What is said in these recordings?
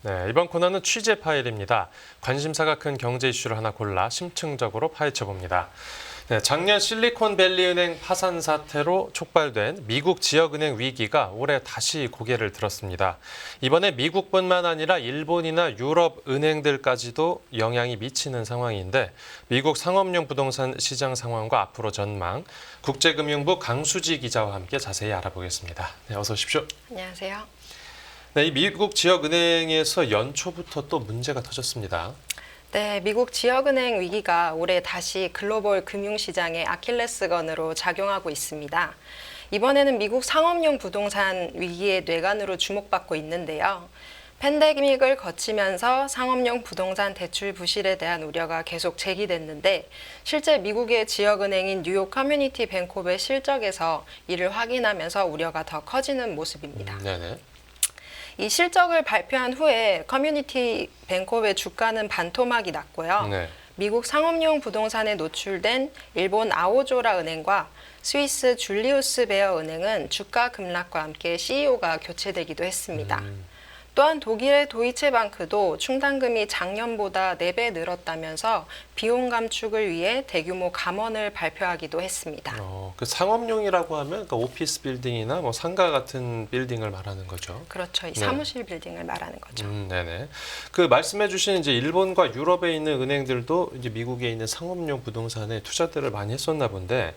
네, 이번 코너는 취재 파일입니다. 관심사가 큰 경제 이슈를 하나 골라 심층적으로 파헤쳐봅니다. 네, 작년 실리콘밸리은행 파산 사태로 촉발된 미국 지역은행 위기가 올해 다시 고개를 들었습니다. 이번에 미국뿐만 아니라 일본이나 유럽 은행들까지도 영향이 미치는 상황인데 미국 상업용 부동산 시장 상황과 앞으로 전망, 국제금융부 강수지 기자와 함께 자세히 알아보겠습니다. 네, 어서 오십시오. 안녕하세요. 네, 이 미국 지역은행에서 연초부터 또 문제가 터졌습니다. 네, 미국 지역은행 위기가 올해 다시 글로벌 금융시장의 아킬레스건으로 작용하고 있습니다. 이번에는 미국 상업용 부동산 위기의 뇌관으로 주목받고 있는데요. 팬데믹을 거치면서 상업용 부동산 대출 부실에 대한 우려가 계속 제기됐는데 실제 미국의 지역은행인 뉴욕 커뮤니티 뱅크업의 실적에서 이를 확인하면서 우려가 더 커지는 모습입니다. 네네. 이 실적을 발표한 후에 커뮤니티 뱅크업의 주가는 반토막이 났고요. 네. 미국 상업용 부동산에 노출된 일본 아오조라 은행과 스위스 줄리우스 베어 은행은 주가 급락과 함께 CEO가 교체되기도 했습니다. 또한 독일의 도이체방크도 충당금이 작년보다 4배 늘었다면서 비용 감축을 위해 대규모 감원을 발표하기도 했습니다. 그 상업용이라고 하면 그러니까 오피스 빌딩이나 뭐 상가 같은 빌딩을 말하는 거죠. 그렇죠. 이 네. 사무실 빌딩을 말하는 거죠. 네네. 그 말씀해주신 이제 일본과 유럽에 있는 은행들도 이제 미국에 있는 상업용 부동산에 투자들을 많이 했었나 본데,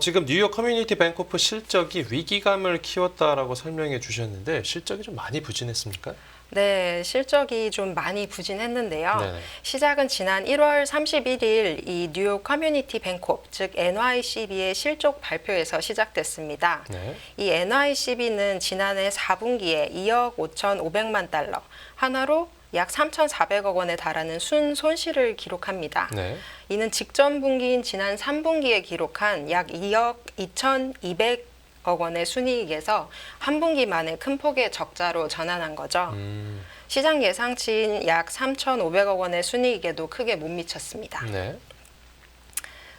지금 뉴욕 커뮤니티 뱅크오프 실적이 위기감을 키웠다라고 설명해 주셨는데 실적이 좀 많이 부진했습니까? 네, 실적이 좀 많이 부진했는데요. 네네. 시작은 지난 1월 31일 이 뉴욕 커뮤니티 뱅크업, 즉 NYCB의 실적 발표에서 시작됐습니다. 네. 이 NYCB는 지난해 4분기에 2억 5,500만 달러, 하나로 약 3,400억 원에 달하는 순손실을 기록합니다. 네. 이는 직전 분기인 지난 3분기에 기록한 약 2억 2,200억 원의 순이익에서 한 분기 만에 큰 폭의 적자로 전환한 거죠. 시장 예상치인 약 3,500억 원의 순이익에도 크게 못 미쳤습니다. 네.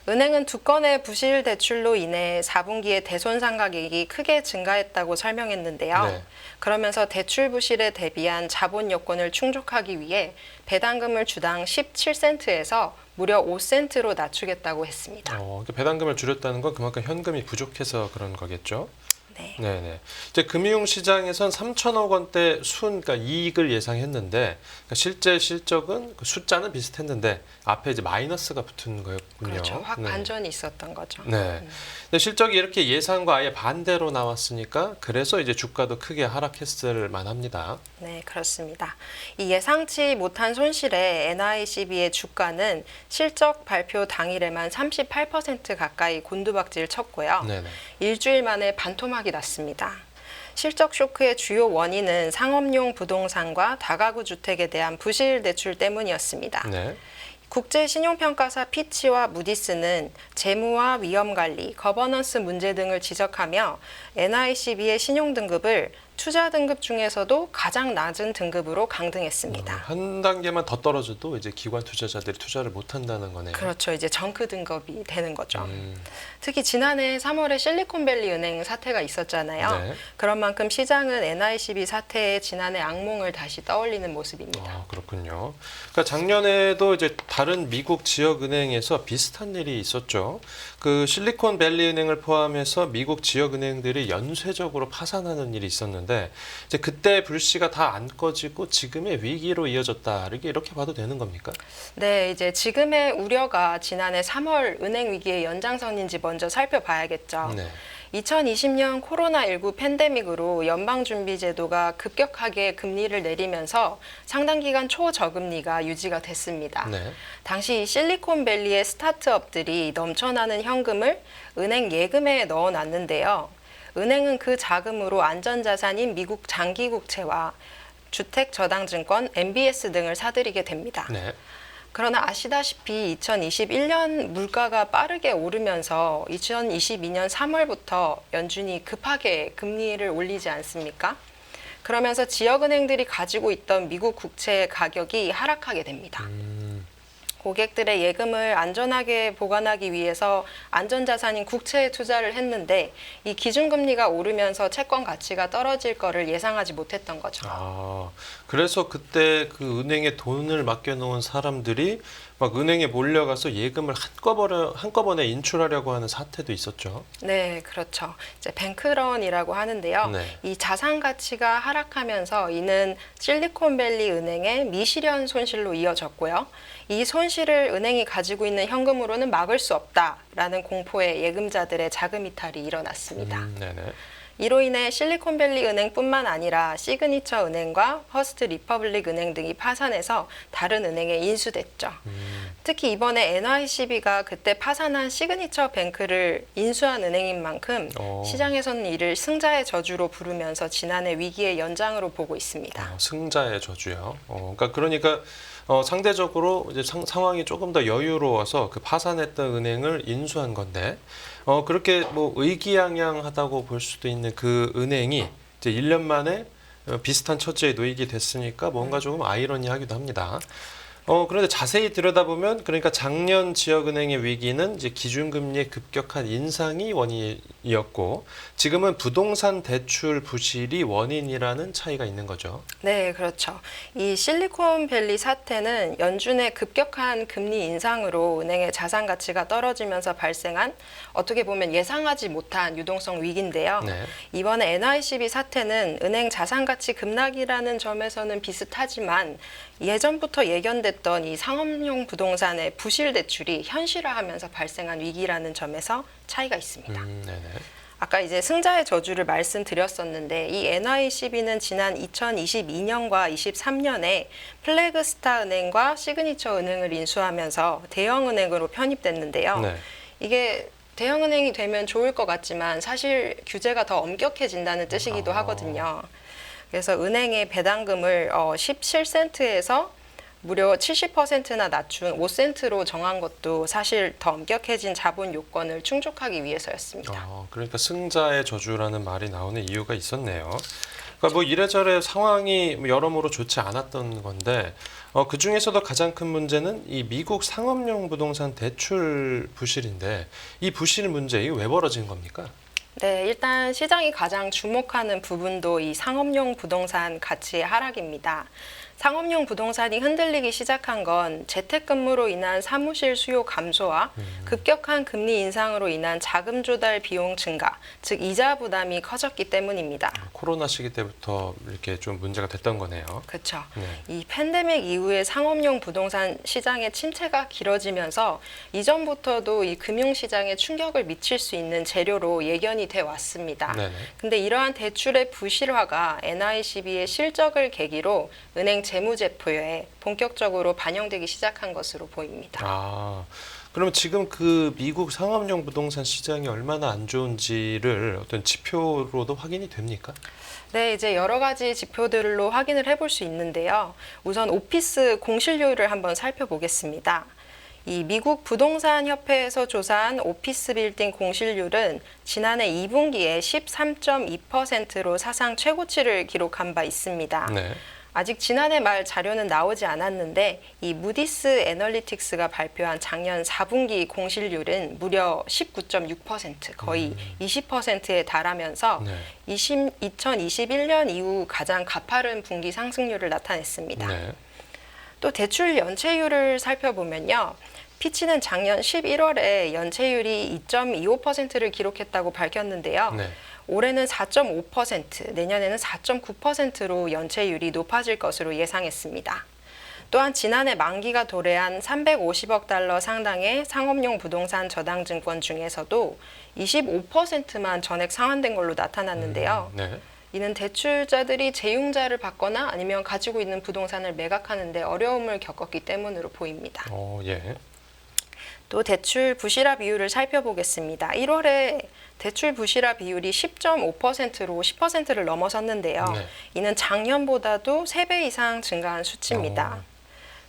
은행은 두 건의 부실 대출로 인해 4분기에 대손상 가격이 크게 증가했다고 설명했는데요. 네. 그러면서 대출 부실에 대비한 자본 여건을 충족하기 위해 배당금을 주당 17센트에서 무려 5센트로 낮추겠다고 했습니다. 그러니까 배당금을 줄였다는 건 그만큼 현금이 부족해서 그런 거겠죠. 네. 네네. 이제 금융시장에선 3천억 원대 그러니까 이익을 예상했는데, 그러니까 실제 실적은 그 숫자는 비슷했는데 앞에 이제 마이너스가 붙은 거였군요. 그렇죠. 확 네. 반전이 있었던 거죠. 네. 근데 실적이 이렇게 예상과 아예 반대로 나왔으니까 그래서 이제 주가도 크게 하락했을 만합니다. 네, 그렇습니다. 이 예상치 못한 손실에 NYCB의 주가는 실적 발표 당일에만 38% 가까이 곤두박질 쳤고요. 네네. 일주일 만에 반토막이 났습니다. 실적 쇼크의 주요 원인은 상업용 부동산과 다가구 주택에 대한 부실 대출 때문이었습니다. 네. 국제 신용평가사 피치와 무디스는 재무와 위험 관리, 거버넌스 문제 등을 지적하며 NYCB의 신용 등급을 투자 등급 중에서도 가장 낮은 등급으로 강등했습니다. 한 단계만 더 떨어져도 이제 기관 투자자들이 투자를 못 한다는 거네요. 그렇죠. 이제 정크 등급이 되는 거죠. 특히 지난해 3월에 실리콘밸리 은행 사태가 있었잖아요. 네. 그런 만큼 시장은 NYCB 사태에 지난해 악몽을 다시 떠올리는 모습입니다. 그렇군요. 그러니까 작년에도 이제 다른 미국 지역 은행에서 비슷한 일이 있었죠. 그 실리콘밸리 은행을 포함해서 미국 지역 은행들이 연쇄적으로 파산하는 일이 있었는데 이제 그때 불씨가 다 안 꺼지고 지금의 위기로 이어졌다. 이렇게 봐도 되는 겁니까? 네, 이제 지금의 우려가 지난해 3월 은행 위기의 연장선인지 먼저 살펴봐야겠죠. 네. 2020년 코로나19 팬데믹으로 연방준비제도가 급격하게 금리를 내리면서 상당 기간 초저금리가 유지가 됐습니다. 네. 당시 실리콘밸리의 스타트업들이 넘쳐나는 현금을 은행 예금에 넣어놨는데요. 은행은 그 자금으로 안전자산인 미국 장기국채와 주택저당증권, MBS 등을 사들이게 됩니다. 네. 그러나 아시다시피 2021년 물가가 빠르게 오르면서 2022년 3월부터 연준이 급하게 금리를 올리지 않습니까? 그러면서 지역은행들이 가지고 있던 미국 국채 가격이 하락하게 됩니다. 고객들의 예금을 안전하게 보관하기 위해서 안전자산인 국채에 투자를 했는데 이 기준금리가 오르면서 채권 가치가 떨어질 거를 예상하지 못했던 거죠. 그래서 그때 그 은행에 돈을 맡겨놓은 사람들이 막 은행에 몰려가서 예금을 한꺼번에 인출하려고 하는 사태도 있었죠. 네, 그렇죠. 이제 뱅크런이라고 하는데요. 네. 이 자산 가치가 하락하면서 이는 실리콘밸리 은행의 미실현 손실로 이어졌고요. 이 손실을 은행이 가지고 있는 현금으로는 막을 수 없다라는 공포에 예금자들의 자금 이탈이 일어났습니다. 네네. 이로 인해 실리콘밸리 은행뿐만 아니라 시그니처 은행과 퍼스트 리퍼블릭 은행 등이 파산해서 다른 은행에 인수됐죠. 특히 이번에 NYCB가 그때 파산한 시그니처 뱅크를 인수한 은행인 만큼 시장에서는 이를 승자의 저주로 부르면서 지난해 위기의 연장으로 보고 있습니다. 승자의 저주요. 그러니까 상대적으로 이제 상황이 조금 더 여유로워서 그 파산했던 은행을 인수한 건데 그렇게 뭐 의기양양하다고 볼 수도 있는 그 은행이 이제 1년 만에 비슷한 처지에 놓이게 됐으니까 뭔가 조금 아이러니하기도 합니다. 그런데 자세히 들여다보면 그러니까 작년 지역은행의 위기는 이제 기준금리의 급격한 인상이 원인이었고 지금은 부동산 대출 부실이 원인이라는 차이가 있는 거죠. 네, 그렇죠. 이 실리콘밸리 사태는 연준의 급격한 금리 인상으로 은행의 자산 가치가 떨어지면서 발생한 어떻게 보면 예상하지 못한 유동성 위기인데요. 네. 이번에 NYCB 사태는 은행 자산 가치 급락이라는 점에서는 비슷하지만 예전부터 예견됐던 이 상업용 부동산의 부실 대출이 현실화하면서 발생한 위기라는 점에서 차이가 있습니다. 네네. 아까 이제 승자의 저주를 말씀드렸었는데 이 NYCB는 지난 2022년과 23년에 플래그스타 은행과 시그니처 은행을 인수하면서 대형 은행으로 편입됐는데요. 네. 이게 대형 은행이 되면 좋을 것 같지만 사실 규제가 더 엄격해진다는 뜻이기도 하거든요. 그래서 은행의 배당금을 17센트에서 무려 70%나 낮춘 5센트로 정한 것도 사실 더 엄격해진 자본 요건을 충족하기 위해서였습니다. 그러니까 승자의 저주라는 말이 나오는 이유가 있었네요. 그러니까 뭐 이래저래 상황이 여러모로 좋지 않았던 건데 그 중에서도 가장 큰 문제는 이 미국 상업용 부동산 대출 부실인데 이 부실 문제 이게 왜 벌어진 겁니까? 네, 일단 시장이 가장 주목하는 부분도 이 상업용 부동산 가치의 하락입니다. 상업용 부동산이 흔들리기 시작한 건 재택근무로 인한 사무실 수요 감소와 급격한 금리 인상으로 인한 자금 조달 비용 증가, 즉 이자 부담이 커졌기 때문입니다. 코로나 시기 때부터 이렇게 좀 문제가 됐던 거네요. 그렇죠. 네. 이 팬데믹 이후에 상업용 부동산 시장의 침체가 길어지면서 이전부터도 이 금융시장에 충격을 미칠 수 있는 재료로 예견이 돼 왔습니다. 네네. 근데 이러한 대출의 부실화가 NYCB의 실적을 계기로 은행 재무제표에 본격적으로 반영되기 시작한 것으로 보입니다. 그러면 지금 그 미국 상업용 부동산 시장이 얼마나 안 좋은지를 어떤 지표로도 확인이 됩니까? 네, 이제 여러 가지 지표들로 확인을 해볼 수 있는데요. 우선 오피스 공실률을 한번 살펴보겠습니다. 이 미국 부동산 협회에서 조사한 오피스 빌딩 공실률은 지난해 2분기에 13.2%로 사상 최고치를 기록한 바 있습니다. 네. 아직 지난해 말 자료는 나오지 않았는데 이 무디스 애널리틱스가 발표한 작년 4분기 공실률은 무려 19.6%, 거의 20%에 달하면서 네. 2021년 이후 가장 가파른 분기 상승률을 나타냈습니다. 네. 또 대출 연체율을 살펴보면요. 피치는 작년 11월에 연체율이 2.25%를 기록했다고 밝혔는데요. 네. 올해는 4.5%, 내년에는 4.9%로 연체율이 높아질 것으로 예상했습니다. 또한 지난해 만기가 도래한 350억 달러 상당의 상업용 부동산 저당증권 중에서도 25%만 전액 상환된 걸로 나타났는데요. 네. 이는 대출자들이 재융자를 받거나 아니면 가지고 있는 부동산을 매각하는 데 어려움을 겪었기 때문으로 보입니다. 예. 또 대출 부실화 비율을 살펴보겠습니다. 1월에 대출 부실화 비율이 10.5%로 10%를 넘어섰는데요. 네. 이는 작년보다도 3배 이상 증가한 수치입니다.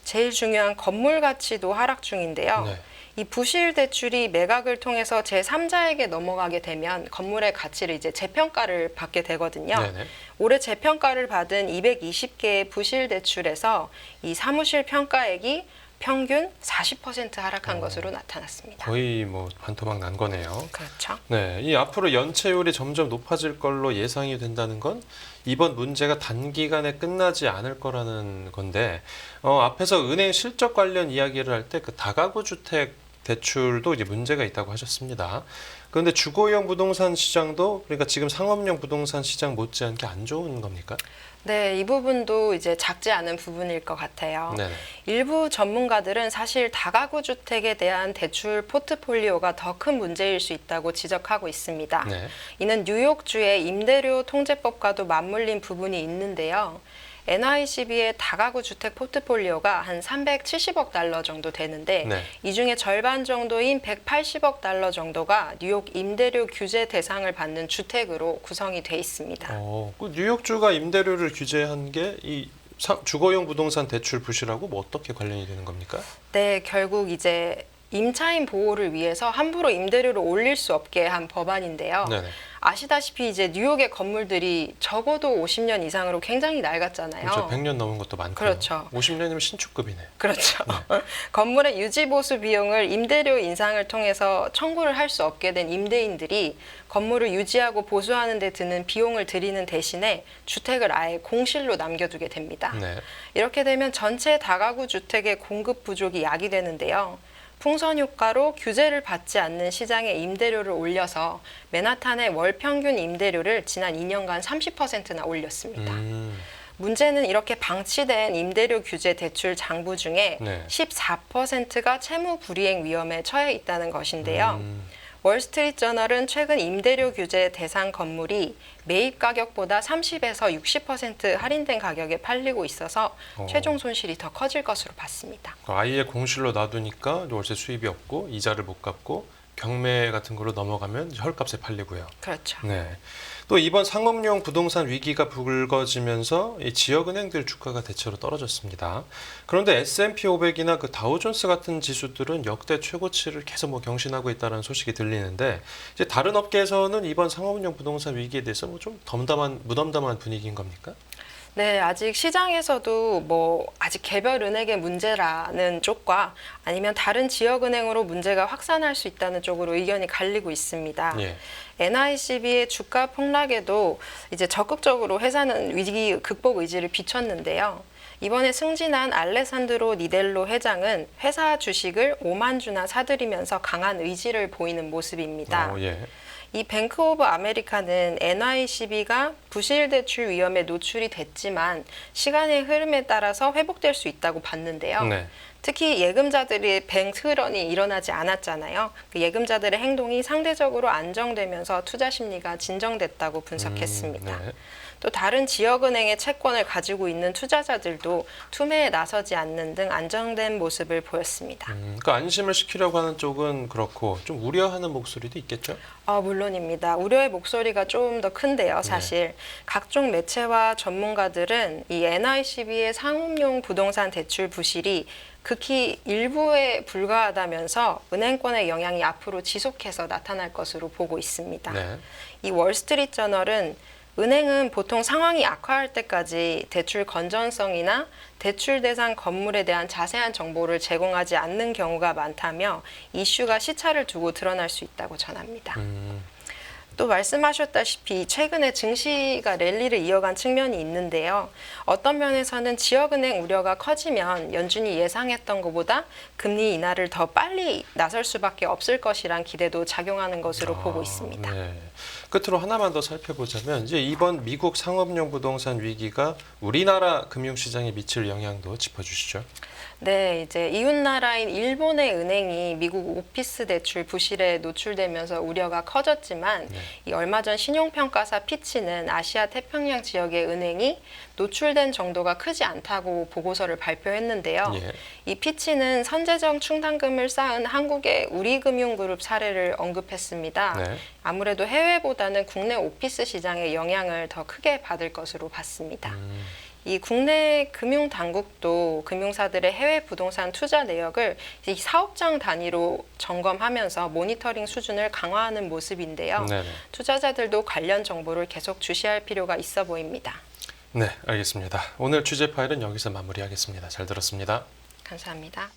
제일 중요한 건물 가치도 하락 중인데요. 네. 이 부실 대출이 매각을 통해서 제3자에게 넘어가게 되면 건물의 가치를 이제 재평가를 받게 되거든요. 네네. 올해 재평가를 받은 220개의 부실 대출에서 이 사무실 평가액이 평균 40% 하락한 것으로 나타났습니다. 거의 뭐 반토막 난 거네요. 그렇죠. 네, 이 앞으로 연체율이 점점 높아질 걸로 예상이 된다는 건 이번 문제가 단기간에 끝나지 않을 거라는 건데 앞에서 은행 실적 관련 이야기를 할 때 그 다가구 주택 대출도 이제 문제가 있다고 하셨습니다. 그런데 주거용 부동산 시장도 그러니까 지금 상업용 부동산 시장 못지않게 안 좋은 겁니까? 네, 이 부분도 이제 작지 않은 부분일 것 같아요. 네. 일부 전문가들은 사실 다가구 주택에 대한 대출 포트폴리오가 더 큰 문제일 수 있다고 지적하고 있습니다. 네. 이는 뉴욕주의 임대료 통제법과도 맞물린 부분이 있는데요. NYCB의 다가구 주택 포트폴리오가 한 370억 달러 정도 되는데 네. 이 중에 절반 정도인 180억 달러 정도가 뉴욕 임대료 규제 대상을 받는 주택으로 구성이 돼 있습니다. 그 뉴욕주가 임대료를 규제한 게 이 주거용 부동산 대출 부실하고 뭐 어떻게 관련이 되는 겁니까? 네, 결국 이제 임차인 보호를 위해서 함부로 임대료를 올릴 수 없게 한 법안인데요. 네네. 아시다시피 이제 뉴욕의 건물들이 적어도 50년 이상으로 굉장히 낡았잖아요. 그렇죠. 100년 넘은 것도 많고요. 그렇죠. 50년이면 신축급이네. 그렇죠. 건물의 유지 보수 비용을 임대료 인상을 통해서 청구를 할 수 없게 된 임대인들이 건물을 유지하고 보수하는 데 드는 비용을 들이는 대신에 주택을 아예 공실로 남겨두게 됩니다. 네. 이렇게 되면 전체 다가구 주택의 공급 부족이 야기되는데요. 풍선 효과로 규제를 받지 않는 시장의 임대료를 올려서 맨하탄의 월 평균 임대료를 지난 2년간 30%나 올렸습니다. 문제는 이렇게 방치된 임대료 규제 대출 장부 중에 네. 14%가 채무 불이행 위험에 처해 있다는 것인데요. 월스트리트저널은 최근 임대료 규제 대상 건물이 매입 가격보다 30에서 60% 할인된 가격에 팔리고 있어서 최종 손실이 더 커질 것으로 봤습니다. 아예 공실로 놔두니까 월세 수입이 없고 이자를 못 갚고 경매 같은 거로 넘어가면 헐값에 팔리고요. 그렇죠. 네. 또 이번 상업용 부동산 위기가 불거지면서 이 지역은행들 주가가 대체로 떨어졌습니다. 그런데 S&P 500이나 그 다우존스 같은 지수들은 역대 최고치를 계속 뭐 경신하고 있다는 소식이 들리는데 이제 다른 업계에서는 이번 상업용 부동산 위기에 대해서 뭐 좀 무덤덤한 분위기인 겁니까? 네, 아직 시장에서도 아직 개별 은행의 문제라는 쪽과 아니면 다른 지역은행으로 문제가 확산할 수 있다는 쪽으로 의견이 갈리고 있습니다. 예. NICB의 주가 폭락에도 이제 적극적으로 회사는 위기 극복 의지를 비췄는데요. 이번에 승진한 알레산드로 니델로 회장은 회사 주식을 5만 주나 사들이면서 강한 의지를 보이는 모습입니다. 예. 이 뱅크 오브 아메리카는 NICB가 부실 대출 위험에 노출이 됐지만 시간의 흐름에 따라서 회복될 수 있다고 봤는데요. 네. 특히 예금자들의 뱅크런이 일어나지 않았잖아요. 그 예금자들의 행동이 상대적으로 안정되면서 투자 심리가 진정됐다고 분석했습니다. 네. 또 다른 지역은행의 채권을 가지고 있는 투자자들도 투매에 나서지 않는 등 안정된 모습을 보였습니다. 그러니까 안심을 시키려고 하는 쪽은 그렇고 좀 우려하는 목소리도 있겠죠? 물론입니다. 우려의 목소리가 좀 더 큰데요, 사실. 각종 매체와 전문가들은 이 NICB의 상업용 부동산 대출 부실이 극히 일부에 불과하다면서 은행권의 영향이 앞으로 지속해서 나타날 것으로 보고 있습니다. 네. 이 월스트리트저널은 은행은 보통 상황이 악화할 때까지 대출 건전성이나 대출 대상 건물에 대한 자세한 정보를 제공하지 않는 경우가 많다며 이슈가 시차를 두고 드러날 수 있다고 전합니다. 또 말씀하셨다시피 최근에 증시가 랠리를 이어간 측면이 있는데요. 어떤 면에서는 지역은행 우려가 커지면 연준이 예상했던 것보다 금리 인하를 더 빨리 나설 수밖에 없을 것이란 기대도 작용하는 것으로 보고 있습니다. 네. 끝으로 하나만 더 살펴보자면 이제 이번 미국 상업용 부동산 위기가 우리나라 금융시장에 미칠 영향도 짚어주시죠. 네, 이제 이웃나라인 일본의 은행이 미국 오피스 대출 부실에 노출되면서 우려가 커졌지만 이 얼마 전 신용평가사 피치는 아시아 태평양 지역의 은행이 노출된 정도가 크지 않다고 보고서를 발표했는데요. 예. 이 피치는 선제적 충당금을 쌓은 한국의 우리금융그룹 사례를 언급했습니다. 네. 아무래도 해외보다는 국내 오피스 시장의 영향을 더 크게 받을 것으로 봤습니다. 이 국내 금융 당국도 금융사들의 해외 부동산 투자 내역을 이 사업장 단위로 점검하면서 모니터링 수준을 강화하는 모습인데요. 네네. 투자자들도 관련 정보를 계속 주시할 필요가 있어 보입니다. 네, 알겠습니다. 오늘 취재 파일은 여기서 마무리하겠습니다. 잘 들었습니다. 감사합니다.